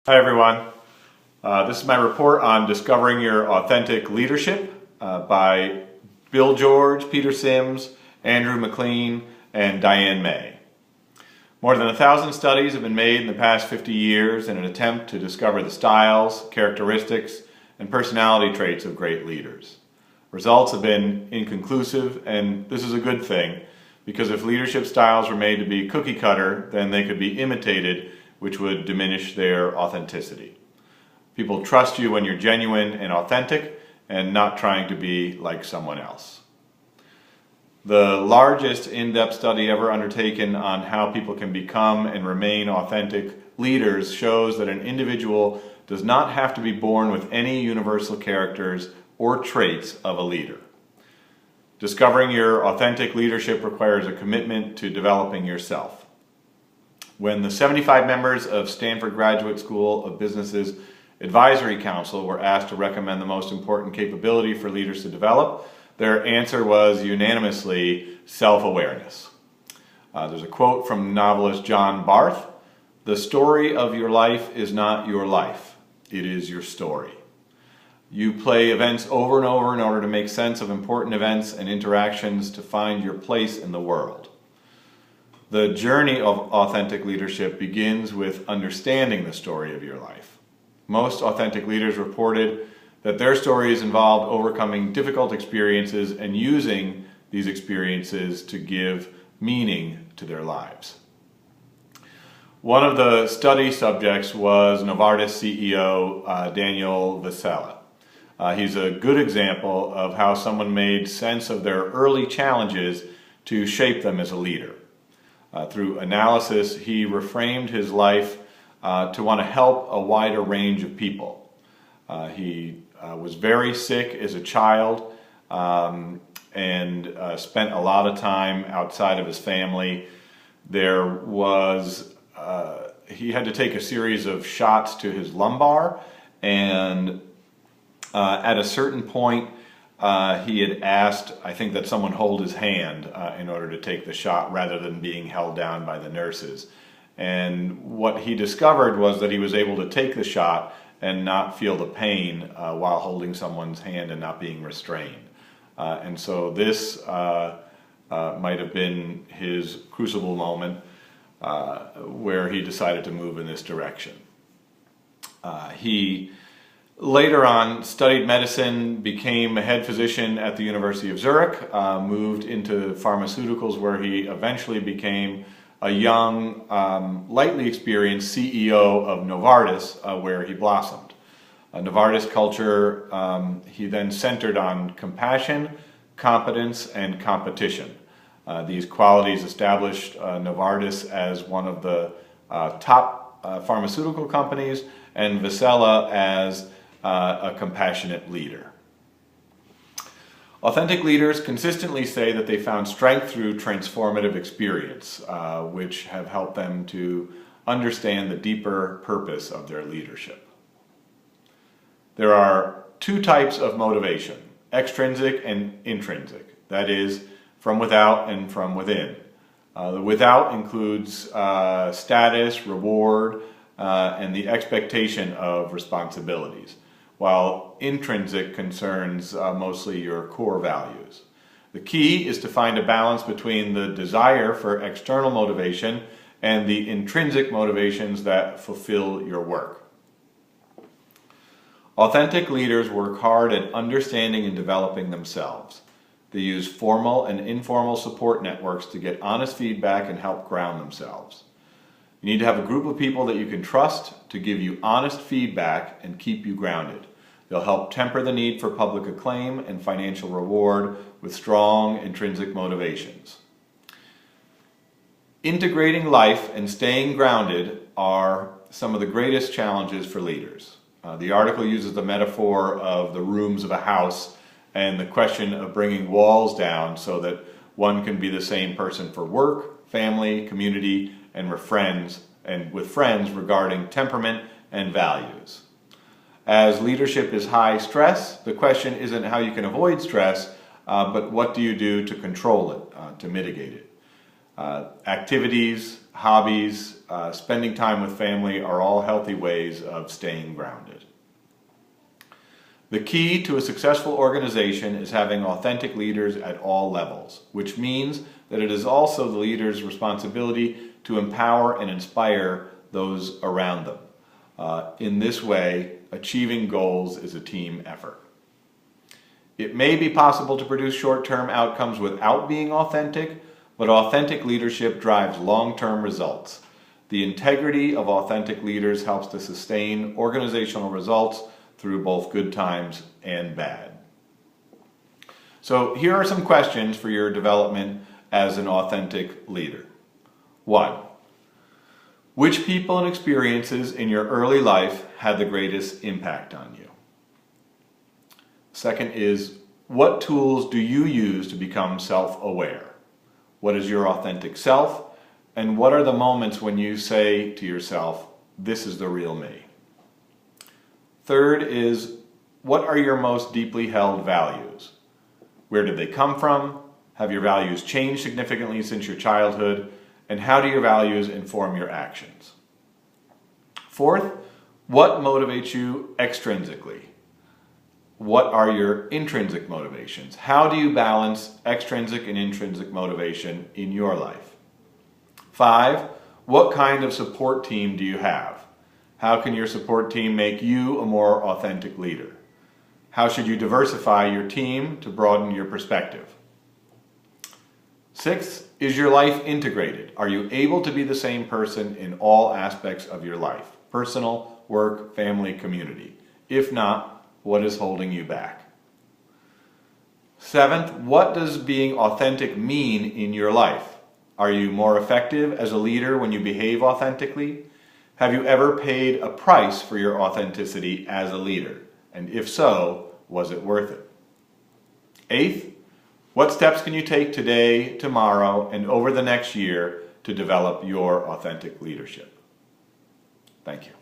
Hi everyone. This is my report on discovering your authentic leadership by Bill George, Peter Sims, Andrew McLean, and Diane May. More than 1,000 studies have been made in the past 50 years in an attempt to discover the styles, characteristics, and personality traits of great leaders. Results have been inconclusive, and this is a good thing, because if leadership styles were made to be cookie cutter, then they could be imitated, which would diminish their authenticity. People trust you when you're genuine and authentic and not trying to be like someone else. The largest in-depth study ever undertaken on how people can become and remain authentic leaders shows that an individual does not have to be born with any universal characters or traits of a leader. Discovering your authentic leadership requires a commitment to developing yourself. When the 75 members of Stanford Graduate School of Business's Advisory Council were asked to recommend the most important capability for leaders to develop, their answer was unanimously self-awareness. There's a quote from novelist John Barth: "The story of your life is not your life, it is your story." You play events over and over in order to make sense of important events and interactions to find your place in the world. The journey of authentic leadership begins with understanding the story of your life. Most authentic leaders reported that their stories involved overcoming difficult experiences and using these experiences to give meaning to their lives. One of the study subjects was Novartis CEO Daniel Vasella. He's a good example of how someone made sense of their early challenges to shape them as a leader. Through analysis, he reframed his life to want to help a wider range of people. He was very sick as a child and spent a lot of time outside of his family. He had to take a series of shots to his lumbar, and at a certain point he had asked, I think, that someone hold his hand in order to take the shot rather than being held down by the nurses. And what he discovered was that he was able to take the shot and not feel the pain while holding someone's hand and not being restrained. And so this might have been his crucible moment where he decided to move in this direction. He later on studied medicine, became a head physician at the University of Zurich, moved into pharmaceuticals, where he eventually became a young, lightly experienced CEO of Novartis, where he blossomed. Novartis culture, he then centered on compassion, competence, and competition. These qualities established Novartis as one of the top pharmaceutical companies, and Vasella as a compassionate leader. Authentic leaders consistently say that they found strength through transformative experience, which have helped them to understand the deeper purpose of their leadership. There are two types of motivation: extrinsic and intrinsic, that is, from without and from within. The without includes status, reward, and the expectation of responsibilities, while intrinsic concerns mostly your core values. The key is to find a balance between the desire for external motivation and the intrinsic motivations that fulfill your work. Authentic leaders work hard at understanding and developing themselves. They use formal and informal support networks to get honest feedback and help ground themselves. You need to have a group of people that you can trust to give you honest feedback and keep you grounded. They'll help temper the need for public acclaim and financial reward with strong intrinsic motivations. Integrating life and staying grounded are some of the greatest challenges for leaders. The article uses the metaphor of the rooms of a house and the question of bringing walls down so that one can be the same person for work, family, community, and with friends regarding temperament and values. As leadership is high stress, the question isn't how you can avoid stress, but what do you do to control it, to mitigate it. Activities, hobbies, spending time with family are all healthy ways of staying grounded. The key to a successful organization is having authentic leaders at all levels, which means that it is also the leader's responsibility to empower and inspire those around them. In this way, achieving goals is a team effort. It may be possible to produce short-term outcomes without being authentic, but authentic leadership drives long-term results. The integrity of authentic leaders helps to sustain organizational results through both good times and bad. So here are some questions for your development as an authentic leader. 1. Which people and experiences in your early life had the greatest impact on you? Second is, what tools do you use to become self-aware? What is your authentic self? And what are the moments when you say to yourself, this is the real me? Third is, what are your most deeply held values? Where did they come from? Have your values changed significantly since your childhood? And how do your values inform your actions? Fourth, what motivates you extrinsically? What are your intrinsic motivations? How do you balance extrinsic and intrinsic motivation in your life? 5, what kind of support team do you have? How can your support team make you a more authentic leader? How should you diversify your team to broaden your perspective? 6, is your life integrated? Are you able to be the same person in all aspects of your life? Personal, work, family, community. If not, what is holding you back? 7th, what does being authentic mean in your life? Are you more effective as a leader when you behave authentically? Have you ever paid a price for your authenticity as a leader? And if so, was it worth it? 8th, what steps can you take today, tomorrow, and over the next year to develop your authentic leadership? Thank you.